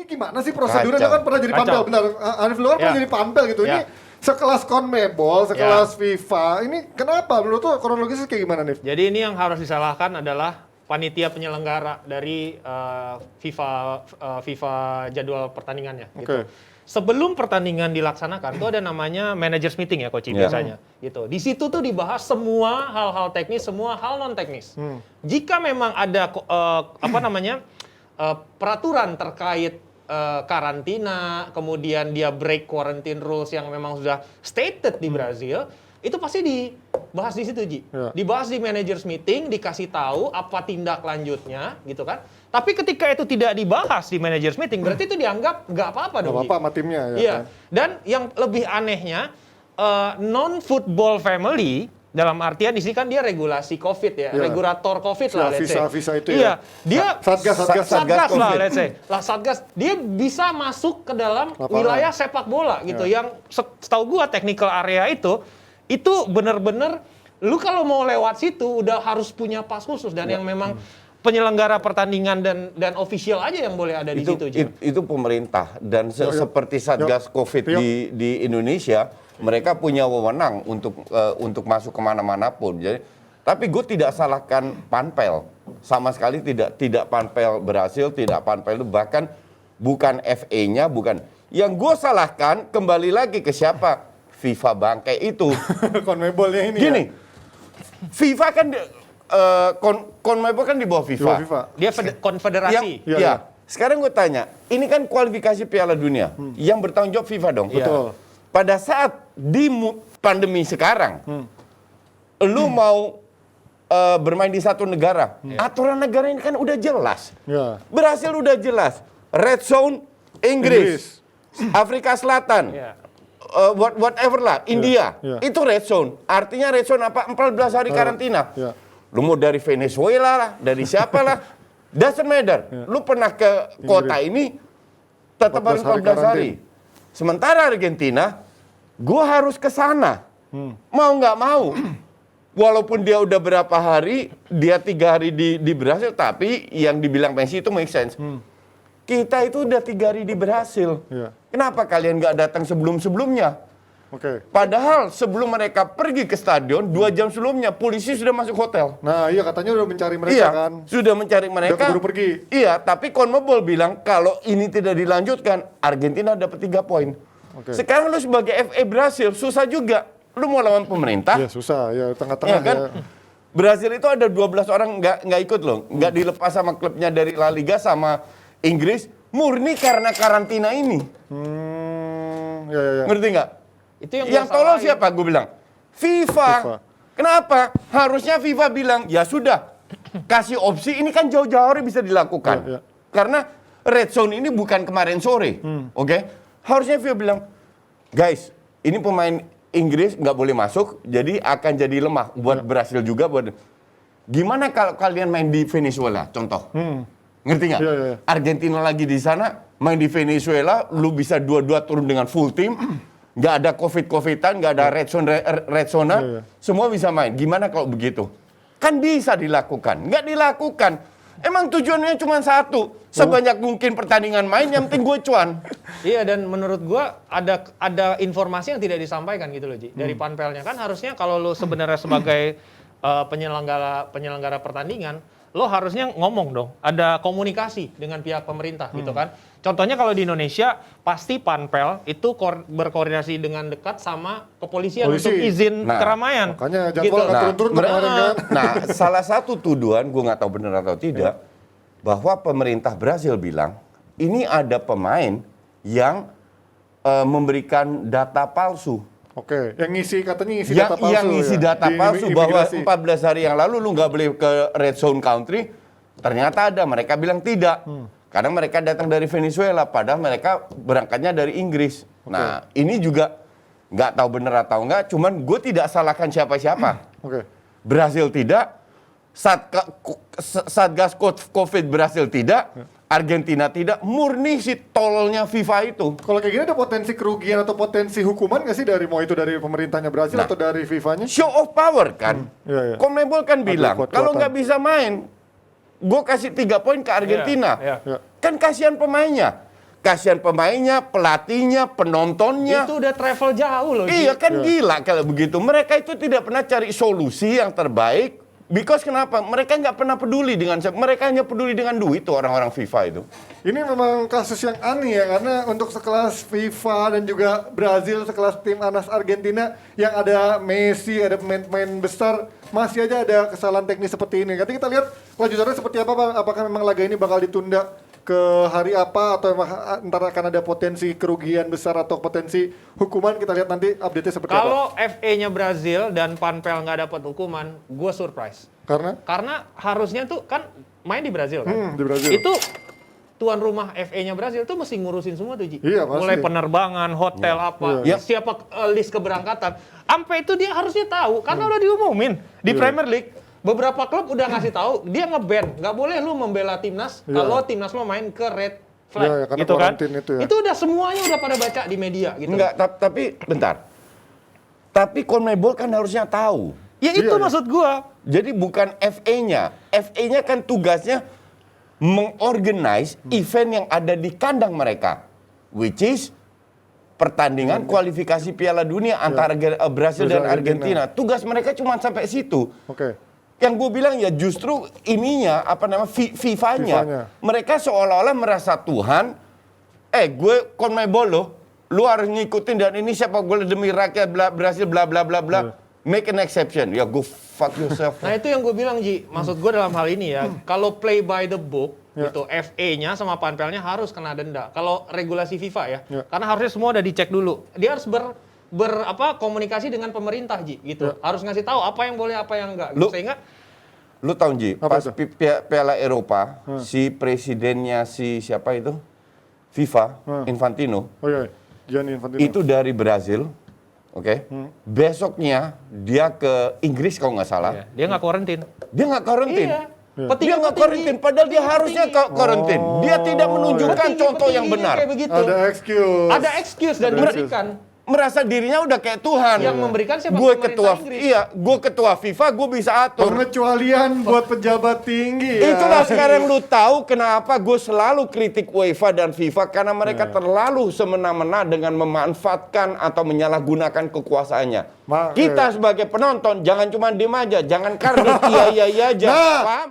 ini gimana sih prosedurnya? Dia kan pernah jadi Kacau. Pampel, benar. Hanif Luar pernah jadi Pampel gitu. Ini sekelas CONMEBOL, sekelas FIFA. Ini kenapa? Menurut tuh kronologisnya kayak gimana, Nif? Jadi ini yang harus disalahkan adalah panitia penyelenggara dari FIFA jadwal pertandingannya. Gitu. Sebelum pertandingan dilaksanakan tuh ada namanya managers meeting ya, Coach biasanya. Gitu. Di situ tuh dibahas semua hal-hal teknis, semua hal non teknis. Jika memang ada peraturan terkait karantina, kemudian dia break quarantine rules yang memang sudah stated di Brazil, itu pasti dibahas di situ, Ji. Dibahas di managers meeting, dikasih tahu apa tindak lanjutnya, gitu kan. Tapi ketika itu tidak dibahas di managers meeting, berarti itu dianggap nggak apa-apa dong, Ji. Nggak apa-apa sama timnya. Ya, iya. kan? Dan yang lebih anehnya, non-football family, dalam artian di sini kan dia regulasi COVID ya, regulator COVID lah, let's say. Visa itu ya. Dia Satgas lah, let's say. Lah Satgas, dia bisa masuk ke dalam wilayah sepak bola gitu. Yang setahu gua technical area itu benar-benar lu kalau mau lewat situ udah harus punya pas khusus dan yang memang penyelenggara pertandingan dan official aja yang boleh ada di situ. Itu pemerintah dan seperti Satgas COVID di Indonesia, mereka punya wewenang untuk masuk kemana-mana pun. Jadi, tapi gue tidak salahkan Panpel, sama sekali tidak Panpel berhasil, tidak Panpel, bahkan bukan FA-nya, bukan. Yang gue salahkan kembali lagi ke siapa? FIFA bangkai itu. CONMEBOL-nya ini. Gini, FIFA kan CONMEBOL kan di bawah FIFA. Dia konfederasi. Ya. Sekarang gue tanya, ini kan kualifikasi Piala Dunia yang bertanggung jawab FIFA dong. Betul. Pada saat di pandemi sekarang, lu mau bermain di satu negara, aturan negara ini kan udah jelas. Berhasil udah jelas. Red Zone Inggris. Afrika Selatan. Whatever lah, India. Itu red zone. Artinya red zone apa? 14 hari karantina. Lu mau dari Venezuela lah, dari siapa lah, doesn't matter. Lu pernah ke kota ini, tetap harus 14 hari. Sementara Argentina, gua harus ke sana. Mau nggak mau. Walaupun dia udah berapa hari, dia 3 hari di Brasil, tapi yang dibilang Messi itu make sense. Kita itu udah 3 hari di Brasil. Kenapa kalian nggak datang sebelum-sebelumnya? Padahal sebelum mereka pergi ke stadion, 2 jam sebelumnya polisi sudah masuk hotel. Nah iya katanya udah mencari mereka kan. Sudah mencari mereka. Udah keburu pergi. Iya, tapi CONMEBOL bilang kalau ini tidak dilanjutkan, Argentina dapat 3 poin. Sekarang lu sebagai FA Brasil, susah juga. Lu mau lawan pemerintah. Iya susah, ya tengah-tengah kan? Brasil itu ada 12 orang nggak ikut loh. Nggak dilepas sama klubnya dari La Liga sama Inggris. Murni karena karantina ini. Ngerti nggak? Itu yang tolong siapa? Gue bilang FIFA. Kenapa? Harusnya FIFA bilang ya sudah kasih opsi ini kan jauh-jauh hari bisa dilakukan. Karena red zone ini bukan kemarin sore, Harusnya FIFA bilang, guys, ini pemain Inggris nggak boleh masuk, jadi akan jadi lemah buat Brasil juga. Gimana kalau kalian main di Venezuela, contoh? Ngerti nggak? Argentina lagi di sana, main di Venezuela, lu bisa 2-2 turun dengan full team, nggak ada COVID-an, nggak ada red zone, semua bisa main. Gimana kalau begitu? Kan bisa dilakukan, nggak dilakukan. Emang tujuannya cuma satu, sebanyak mungkin pertandingan main, yang penting gue cuan. Iya, dan menurut gue ada informasi yang tidak disampaikan gitu loh, Ji. Dari Panpelnya kan harusnya kalau lo sebenarnya sebagai penyelenggara pertandingan, lo harusnya ngomong dong, ada komunikasi dengan pihak pemerintah gitu kan. Contohnya kalau di Indonesia, pasti Panpel itu berkoordinasi dengan dekat sama kepolisian untuk izin keramaian. Makanya jadwal nggak turun-turun kemarin kan. Nah, salah satu tuduhan, gue nggak tahu benar atau tidak, bahwa pemerintah Brasil bilang, ini ada pemain yang memberikan data palsu. Yang katanya ngisi data palsu. Yang ngisi data palsu bahwa 14 hari yang lalu lu nggak boleh ke red zone country, ternyata ada. Mereka bilang tidak. Karena mereka datang dari Venezuela, padahal mereka berangkatnya dari Inggris. Nah, ini juga nggak tahu benar atau enggak, cuman gue tidak salahkan siapa-siapa. Brasil tidak, Satgas COVID Brasil tidak, Argentina tidak, murni si tololnya FIFA itu. Kalau kayak gini ada potensi kerugian atau potensi hukuman nggak sih dari mau itu dari pemerintahnya Brasil atau dari FIFA-nya? Show of power kan. CONMEBOL kan bilang kalau nggak bisa main, gue kasih 3 poin ke Argentina. Kan kasihan pemainnya. kasihan pemainnya, pelatihnya, penontonnya. Itu udah travel jauh loh. Ji. Iya kan gila kalau begitu. Mereka itu tidak pernah cari solusi yang terbaik. Because kenapa? Mereka nggak pernah peduli dengan, mereka hanya peduli dengan duit tuh orang-orang FIFA itu. Ini memang kasus yang aneh ya, karena untuk sekelas FIFA dan juga Brazil, sekelas tim Anas Argentina yang ada Messi, ada pemain-pemain besar, masih aja ada kesalahan teknis seperti ini. Nanti kita lihat lanjutannya seperti apa, Pak. Apakah memang laga ini bakal ditunda ke hari apa, atau ntar akan ada potensi kerugian besar atau potensi hukuman. Kita lihat nanti update-nya seperti apa. Kalau FA-nya Brazil dan Panpel nggak dapat hukuman, gue surprise. Karena harusnya tuh kan main di Brazil kan. Di Brazil. Itu tuan rumah FA-nya Brazil tuh mesti ngurusin semua tuh, Ji. Iya, pasti. Mulai penerbangan, hotel apa, Iya. siapa list keberangkatan. Sampai itu dia harusnya tahu karena udah diumumin di Premier League. Beberapa klub udah ngasih tahu, dia nge-ban, nggak boleh lu membela timnas kalau timnas lo main ke red flag, Iya, karena gitu kan? itu ya. Itu udah semuanya udah pada baca di media, gitu. Enggak, tapi bentar. Tapi CONMEBOL kan harusnya tahu. Ya itu maksud gua. Jadi bukan FA-nya. FA-nya kan tugasnya mengorganize event yang ada di kandang mereka, which is pertandingan kualifikasi Piala Dunia antara Brazil dan Argentina. Tugas mereka cuma sampai situ. Oke. Yang gue bilang ya justru ininya apa namanya FIFA-nya. Mereka seolah-olah merasa Tuhan. Gue CONMEBOL loh. Lu harus ngikutin dan ini sepak bola demi rakyat Brazil bla bla bla bla. Make an exception. Ya go fuck yourself. Nah itu yang gue bilang, Ji. Maksud gue dalam hal ini ya, kalau play by the book, gitu, FA-nya sama Panpelnya harus kena denda. Kalau regulasi FIFA ya, karena harusnya semua udah dicek dulu. Dia harus komunikasi dengan pemerintah, Ji, gitu. Harus ngasih tahu apa yang boleh, apa yang enggak. Gitu. Sehingga lu tahu Ji, Apa pas Piala Eropa, si presidennya si siapa itu? FIFA, Infantino. Oh iya, Gianni Infantino. Itu dari Brazil. Oke. Besoknya dia ke Inggris kalau nggak salah. dia nggak karantin. Dia nggak karantin. Iya. Dia nggak karantin, padahal dia harusnya karantin. Dia tidak menunjukkan contoh yang benar. Kayak begitu. Ada excuse. Ada excuse dan diberikan. Merasa dirinya udah kayak Tuhan. Yang memberikan siapa? Gue Pemerintah ketua, Inggris. iya, gue ketua FIFA, gue bisa atur. Pengecualian buat pejabat tinggi ya. Itulah sekarang lu tahu kenapa gue selalu kritik UEFA dan FIFA karena mereka terlalu semena-mena dengan memanfaatkan atau menyalahgunakan kekuasaannya. Kita sebagai penonton jangan cuma diem aja, jangan karena iya aja. Nah, paham?